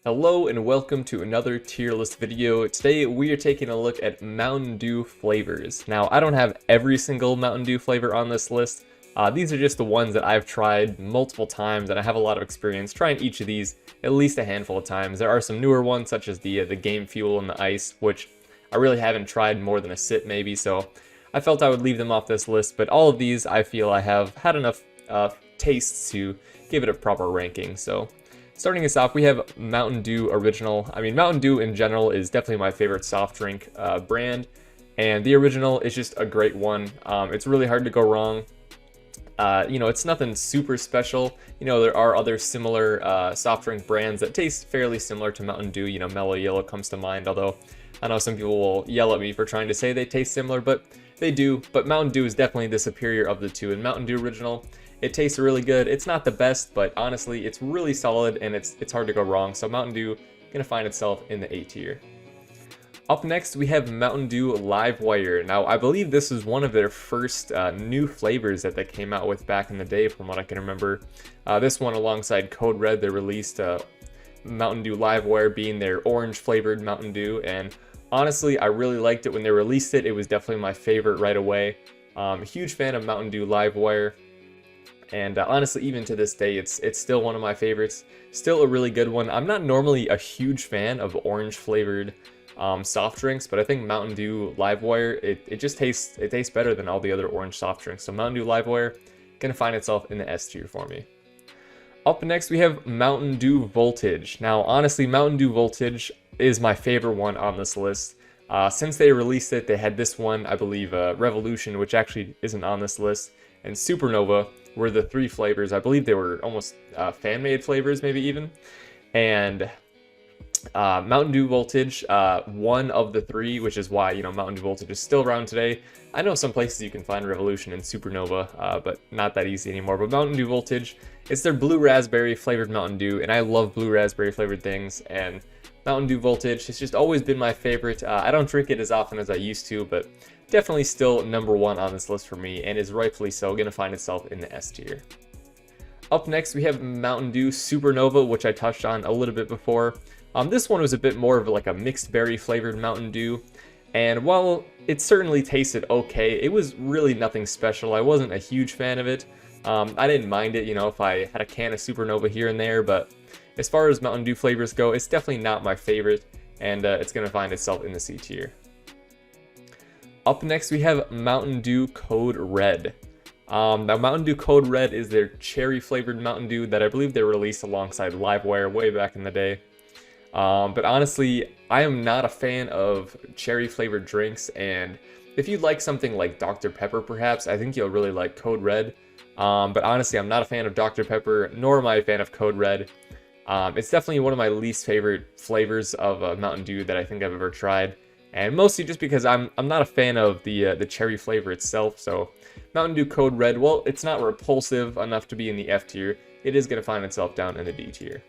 Hello and welcome to another tier list video. Today we are taking a look at Mountain Dew flavors. Now I don't have every single Mountain Dew flavor on this list. These are just the ones that I've tried multiple times and I have a lot of experience trying each of these at least a handful of times. There are some newer ones such as the Game Fuel and the Ice, which I really haven't tried more than a sip maybe, so I felt I would leave them off this list, but all of these I feel I have had enough tastes to give it a proper ranking. So starting us off, we have Mountain Dew Original. I mean, Mountain Dew in general is definitely my favorite soft drink brand, and the Original is just a great one. It's really hard to go wrong. It's nothing super special. There are other similar soft drink brands that taste fairly similar to Mountain Dew. Mellow Yellow comes to mind, although I know some people will yell at me for trying to say they taste similar, but they do. But Mountain Dew is definitely the superior of the two, and Mountain Dew Original, it tastes really good. It's not the best, but honestly, it's really solid and it's hard to go wrong. So Mountain Dew gonna find itself in the A tier. Up next, we have Mountain Dew Live Wire. Now, I believe this is one of their first new flavors that they came out with back in the day, from what I can remember. This one, alongside Code Red, they released Mountain Dew Live Wire being their orange flavored Mountain Dew, and honestly, I really liked it when they released it. It was definitely my favorite right away. A huge fan of Mountain Dew Live Wire. And honestly, even to this day, it's still one of my favorites. Still a really good one. I'm not normally a huge fan of orange flavored soft drinks, but I think Mountain Dew Live Wire, it tastes better than all the other orange soft drinks. So Mountain Dew Live Wire gonna find itself in the S tier for me. Up next, we have Mountain Dew Voltage. Now, honestly, Mountain Dew Voltage is my favorite one on this list. Since they released it, they had this one, I believe, Revolution, which actually isn't on this list, and Supernova were the three flavors. I believe they were almost fan-made flavors, maybe even. And Mountain Dew Voltage, one of the three, which is why, Mountain Dew Voltage is still around today. I know some places you can find Revolution and Supernova, but not that easy anymore. But Mountain Dew Voltage, it's their blue raspberry flavored Mountain Dew, and I love blue raspberry flavored things. And Mountain Dew Voltage has just always been my favorite. I don't drink it as often as I used to, but definitely still number one on this list for me, and is rightfully so going to find itself in the S tier. Up next, we have Mountain Dew Supernova, which I touched on a little bit before. This one was a bit more of like a mixed berry flavored Mountain Dew, and while it certainly tasted okay, it was really nothing special. I wasn't a huge fan of it. I didn't mind it, if I had a can of Supernova here and there, but as far as Mountain Dew flavors go, it's definitely not my favorite, and it's going to find itself in the C tier. Up next, we have Mountain Dew Code Red. Now, Mountain Dew Code Red is their cherry flavored Mountain Dew that I believe they released alongside Live Wire way back in the day. But honestly, I am not a fan of cherry flavored drinks, and if you like something like Dr. Pepper perhaps, I think you'll really like Code Red. But honestly, I'm not a fan of Dr. Pepper, nor am I a fan of Code Red. It's definitely one of my least favorite flavors of Mountain Dew that I think I've ever tried. And mostly just because I'm not a fan of the cherry flavor itself. So Mountain Dew Code Red, well, it's not repulsive enough to be in the F tier. It is going to find itself down in the D tier.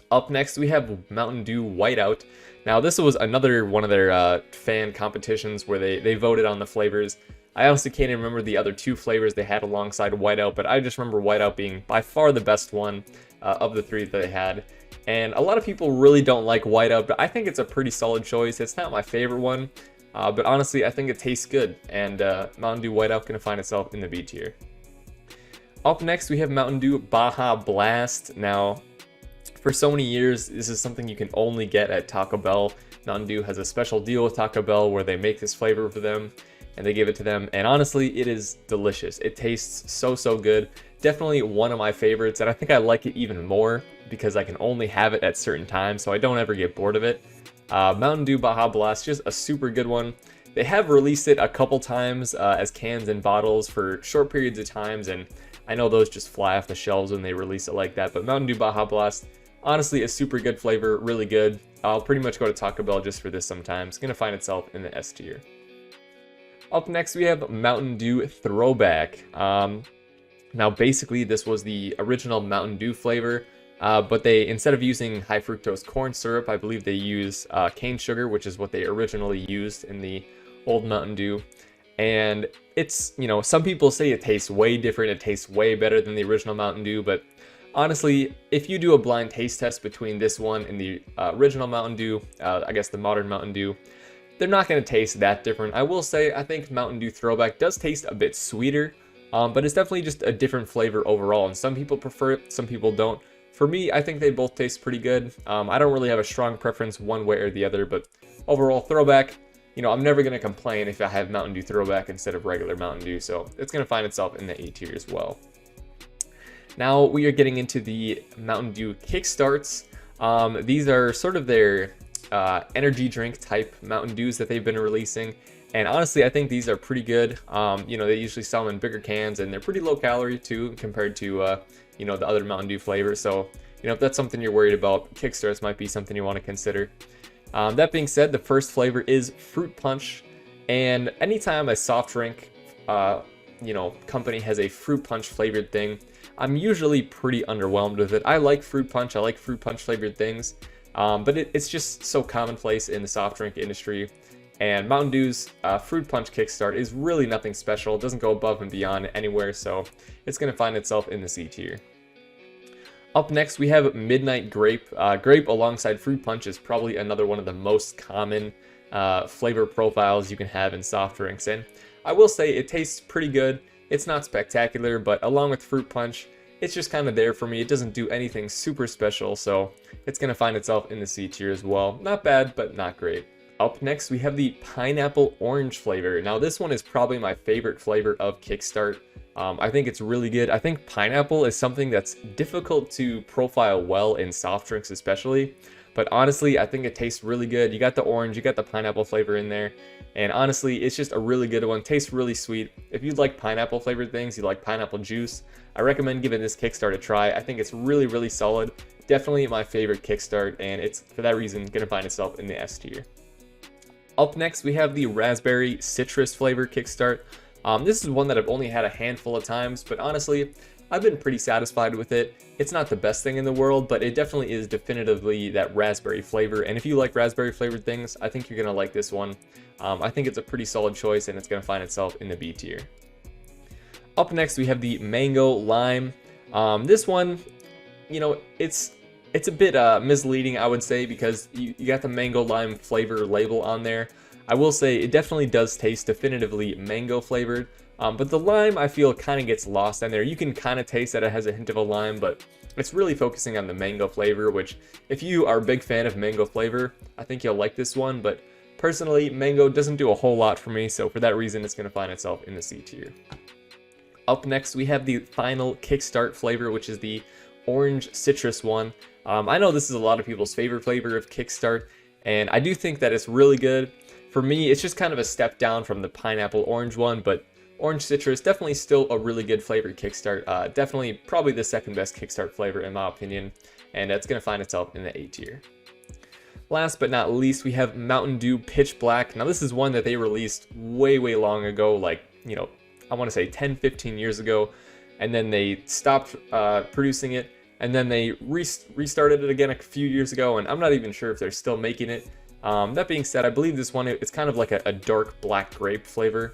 Up next, we have Mountain Dew Whiteout. Now, this was another one of their fan competitions where they voted on the flavors. I honestly can't even remember the other two flavors they had alongside Whiteout, but I just remember Whiteout being by far the best one of the three that they had. And a lot of people really don't like Whiteout, but I think it's a pretty solid choice. It's not my favorite one, but honestly, I think it tastes good. And Mountain Dew Whiteout going to find itself in the B tier. Up next, we have Mountain Dew Baja Blast. Now, for so many years, this is something you can only get at Taco Bell. Mountain Dew has a special deal with Taco Bell where they make this flavor for them, and they give it to them. And honestly, it is delicious. It tastes so good. Definitely one of my favorites, and I think I like it even more because I can only have it at certain times, so I don't ever get bored of it. Mountain Dew Baja Blast, just a super good one. They have released it a couple times as cans and bottles for short periods of times, and I know those just fly off the shelves when they release it like that, but Mountain Dew Baja Blast, honestly a super good flavor, really good. I'll pretty much go to Taco Bell just for this sometimes. It's going to find itself in the S tier. Up next, we have Mountain Dew Throwback. Now, basically, this was the original Mountain Dew flavor, but they, instead of using high fructose corn syrup, I believe they use cane sugar, which is what they originally used in the old Mountain Dew. And it's, some people say it tastes way different, it tastes way better than the original Mountain Dew, but Honestly, if you do a blind taste test between this one and the original Mountain Dew, I guess the modern Mountain Dew, they're not going to taste that different. I will say I think Mountain Dew Throwback does taste a bit sweeter, but it's definitely just a different flavor overall, and some people prefer it, some people don't. For me, I think they both taste pretty good. I don't really have a strong preference one way or the other, but overall, Throwback, you know, I'm never going to complain if I have Mountain Dew Throwback instead of regular Mountain Dew, so it's going to find itself in the A tier as well. Now we are getting into the Mountain Dew Kickstarts. These are sort of their energy drink type Mountain Dews that they've been releasing, and honestly I think these are pretty good. You know, they usually sell them in bigger cans and they're pretty low calorie too compared to you know, the other Mountain Dew flavors. So you know, if that's something you're worried about, Kickstarts might be something you want to consider. That being said, the first flavor is Fruit Punch, and anytime a soft drink you know, company has a fruit punch flavored thing, I'm usually pretty underwhelmed with it. I like fruit punch, I like fruit punch flavored things, but it's just so commonplace in the soft drink industry. And Mountain Dew's Fruit Punch Kickstart is really nothing special. It doesn't go above and beyond anywhere, so it's going to find itself in the C tier. Up next, we have Midnight Grape. Grape alongside Fruit Punch is probably another one of the most common flavor profiles you can have in soft drinks. And I will say it tastes pretty good. It's not spectacular, but along with Fruit Punch, it's just kind of there for me. It doesn't do anything super special, so it's going to find itself in the C tier as well. Not bad, but not great. Up next, we have the Pineapple Orange flavor. Now, this one is probably my favorite flavor of Kickstart. I think it's really good. I think pineapple is something that's difficult to profile well in soft drinks especially, but honestly, I think it tastes really good. You got the orange, you got the pineapple flavor in there, and honestly, it's just a really good one. Tastes really sweet. If you like pineapple flavored things, you like pineapple juice, I recommend giving this Kickstart a try. I think it's really, really solid. Definitely my favorite Kickstart, and it's, for that reason, going to find itself in the S tier. Up next, we have the Raspberry Citrus flavor Kickstart. This is one that I've only had a handful of times, but honestly, I've been pretty satisfied with it. It's not the best thing in the world, but it definitely is definitively that raspberry flavor. And if you like raspberry flavored things, I think you're going to like this one. I think it's a pretty solid choice, and it's going to find itself in the B tier. Up next, we have the Mango Lime. This one, you know, it's a bit misleading, I would say, because you got the Mango Lime flavor label on there. I will say it definitely does taste definitively mango flavored, but the lime I feel kind of gets lost in there. You can kind of taste that it has a hint of a lime, but it's really focusing on the mango flavor, which if you are a big fan of mango flavor, I think you'll like this one, but personally, mango doesn't do a whole lot for me, so for that reason, it's going to find itself in the C tier. Up next, we have the final Kickstart flavor, which is the Orange Citrus one. I know this is a lot of people's favorite flavor of Kickstart, and I do think that it's really good. For me, it's just kind of a step down from the Pineapple Orange one, but Orange Citrus, definitely still a really good flavored Kickstart. Definitely probably the second best Kickstart flavor in my opinion, and it's going to find itself in the A tier. Last but not least, we have Mountain Dew Pitch Black. Now this is one that they released way long ago, like, you know, I want to say 10-15 years ago, and then they stopped producing it, and then they restarted it again a few years ago, and I'm not even sure if they're still making it. That being said, I believe this one, it's kind of like a dark black grape flavor,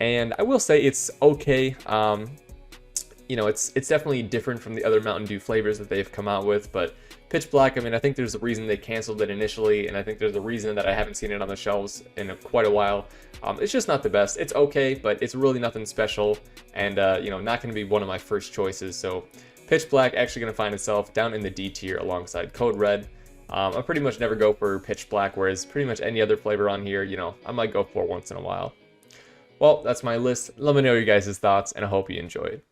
and I will say it's okay. You know, it's definitely different from the other Mountain Dew flavors that they've come out with, but Pitch Black, I mean, I think there's a reason they canceled it initially, and I think there's a reason that I haven't seen it on the shelves in quite a while. It's just not the best. It's okay, but it's really nothing special, and you know, not going to be one of my first choices. So Pitch Black actually going to find itself down in the D tier alongside Code Red. I pretty much never go for Pitch Black, whereas pretty much any other flavor on here, you know, I might go for once in a while. Well, that's my list. Let me know your guys' thoughts, and I hope you enjoyed.